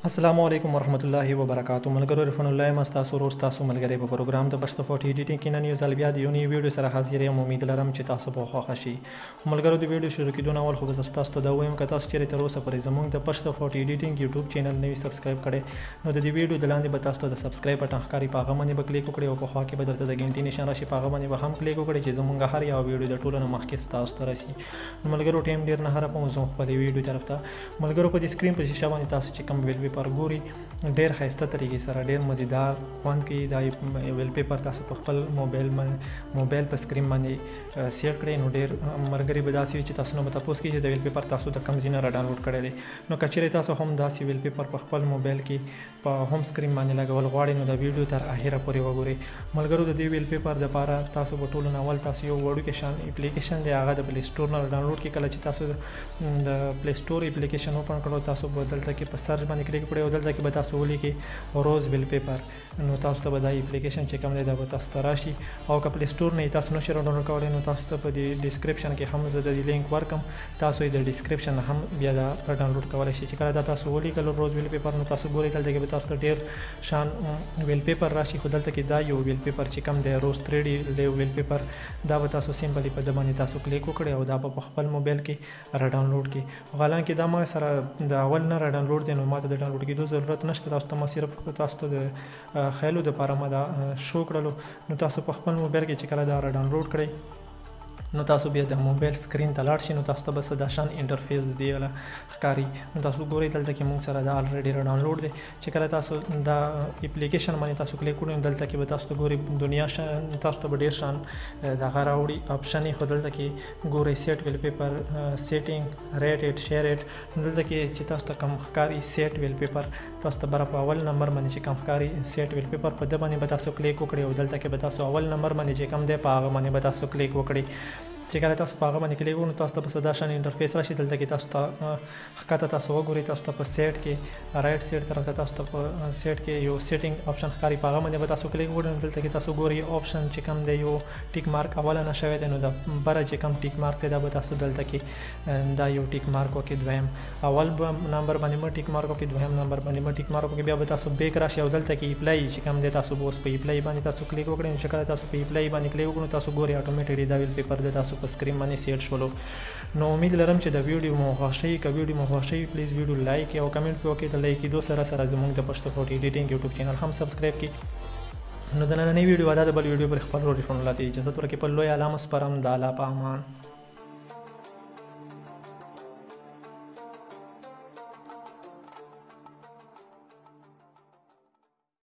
السلام علیکم ورحمت الله وبرکاتہ ملګرو رفن الله مستاسو ورور تاسو ملګری په پروګرام د پښتو فوټ ایډیټینګ کې نن یو ځل بیا د یو نوی ویډیو سره حاضر یم امید لرم چې تاسو به خوښ شي ملګرو د ویډیو شروع کېدو نه اول خو زه تاسو ته دا وایم که تاسو چیرې تر اوسه پورې زموږ د پښتو فوټ ایډیټینګ یوټیوب چینل نوی سبسکرایب کړئ نو د دې ویډیو د لاندې به تاسو ته د سبسکرایب بټن ښکاري په هغه باندې به کلیک وکړئ او په خوا کې به درته د ګنټې نشان راشي په هغه باندې به هم کلیک وکړئ چې زموږ هر یو ویډیو د ټولو نه مخکې ستاسو ته رسي نو ملګرو ټایم ډېر نه هره په زموږ خپلې ویډیو طرف ته ملګرو په دې سکرین په شیشه باندې تاسو چې کوم ویل پیپر ګوري ډېر ښایسته طریقې سره ډېر مزیدار خوند کوي دا ویل پیپر تاسو په خپل موبایل په سکرین باندې سیټ کړئ نو ډېر ملګري به داسې وي چې تاسو نه به تپوس کړي چې د ویل پیپر تاسو د کوم ځای نه را ډاونلوډ کړی دی نو که چیرې تاسو هم داسې ویل پیپر په خپل موبایل کې په هوم سکرین باندې لګول غواړئ نو د ویډیو تر اخره پورې وګورئ ملګرو د دې ویل پیپر دپاره تاسو په ټولو نه اول تاسو یو وړوکی شان اپلیکیشن دی هغه د پلی سټور نه ډاونلوډ کړئ کله چې تاسو د پلی سټور اپلیکیشن اوپن کړو تاسو به دلته کې په سرچ باندې کلیک کړئ او دلته کې به تاسو ولیکئ روز ویل پیپر نو تاسو ته به دا اپلیکیشن چې کوم دی دا به تاسو ته راشي او که پلی سټور نه تاسو نشئ ډاونلوډ کولی نو تاسو ته په دې ډسکرپشن کې هم زه د دې لینک ورکم تاسو یې د ډسکرپشن نه هم بیا دا ډاونلوډ کولی شئ چې کله دا تاسو ولیکل روز ویل پیپر نو تاسو ګورئ دلته کې به تاسو ته ډېر شان ویل پیپر راشي خو دلته کې دا یو ویل پیپر چې کوم دی روز 3D ویل پیپر دا به تاسو سمپلی په د باندې تاسو کلیک وکړئ او دا به په خپل موبایل کې را ډاونلوډ کړئ حالانکه دا ما سره د اول نه را ډاونلوډ دی نو ما ته د ډاونلوډ کېدو ضرورت نشته تاسو ته ما صرف تاسو ته د خیالو دپاره ما دا شو کړلو نو تاسو په خپل موبایل کې چې کله دا را ډاونلوډ کړئ نو تاسو بیا د موبایل سکرین ته لاړ شئ نو تاسو ته به څه دا شان انټرفیس د دې والا ښکاري نو تاسو ګورئ دلته کې موږ سره دا الریډي را ډاونلوډ دی چې کله تاسو دا اپلیکیشن باندې تاسو کلیک کړئ نو دلته کې به تاسو ته ګورئ دنیا شان تاسو ته به ډېر شان دغه راوړي اپشن یې خو دلته کې ګورئ سیټ ویل پیپر سیټینګ ریټ اټ شیر اټ نو دلته کې چې تاسو ته کوم ښکاري سیټ ویل پیپر تاسو ته بره په اول نمبر باندې چې کوم ښکاري سیټ ویل پیپر په ده باندې به تاسو کلیک وکړئ او دلته کې به تاسو اول نمبر باندې چې کوم دی په هغه باندې به تاسو کلیک وکړئ چې کله تاسو په هغه باندې کلیک وکړو نو تاسو ته به دا شان انټرفیس راشي دلته کې تاسو ته ښکته تاسو وګورئ تاسو ته په سیټ کې رایټ سیټ طرف ته تاسو ته په سیټ کې یو سیټینګ آپشن ښکاري په هغه باندې به تاسو کلیک وکړئ نو دلته کې تاسو ګورئ آپشن چې کوم دی یو ټیک مارک اوله نه شوی دی نو د بره چې کوم ټیک مارک دی دا به تاسو دلته کې دا یو ټیک مارک وکړئ دویم اول نمبر باندې به ټیک مارک وکړئ دویم نمبر باندې به ټیک مارک وکړئ بیا به تاسو بیک راشي او دلته کې اپلای چې کوم دی تاسو به اوس په اپلای باندې تاسو کلیک وکړئ نو چې کله تاسو په اپلای باندې کلیک وکړو تاسو ګورئ اټومیټیکلی دا ویل پیپر دی تاسو په سکرین باندې سیټ شولو نو امید لرم چې د ویډیو مو خوښ شي که ویډیو مو خوښ شي پلیز ویډیو لایک او کمنټ په وکړئ د لایک کېدو سره سره زموږ د پښتو فوټ ایډیټینګ یوټیوب چینل هم سبسکرایب کړئ نو د نننۍ ویډیو دا د بل ویډیو پر خپل رور فون لاته اجازه ورکړئ په لوی علامه سپارم د الله په امان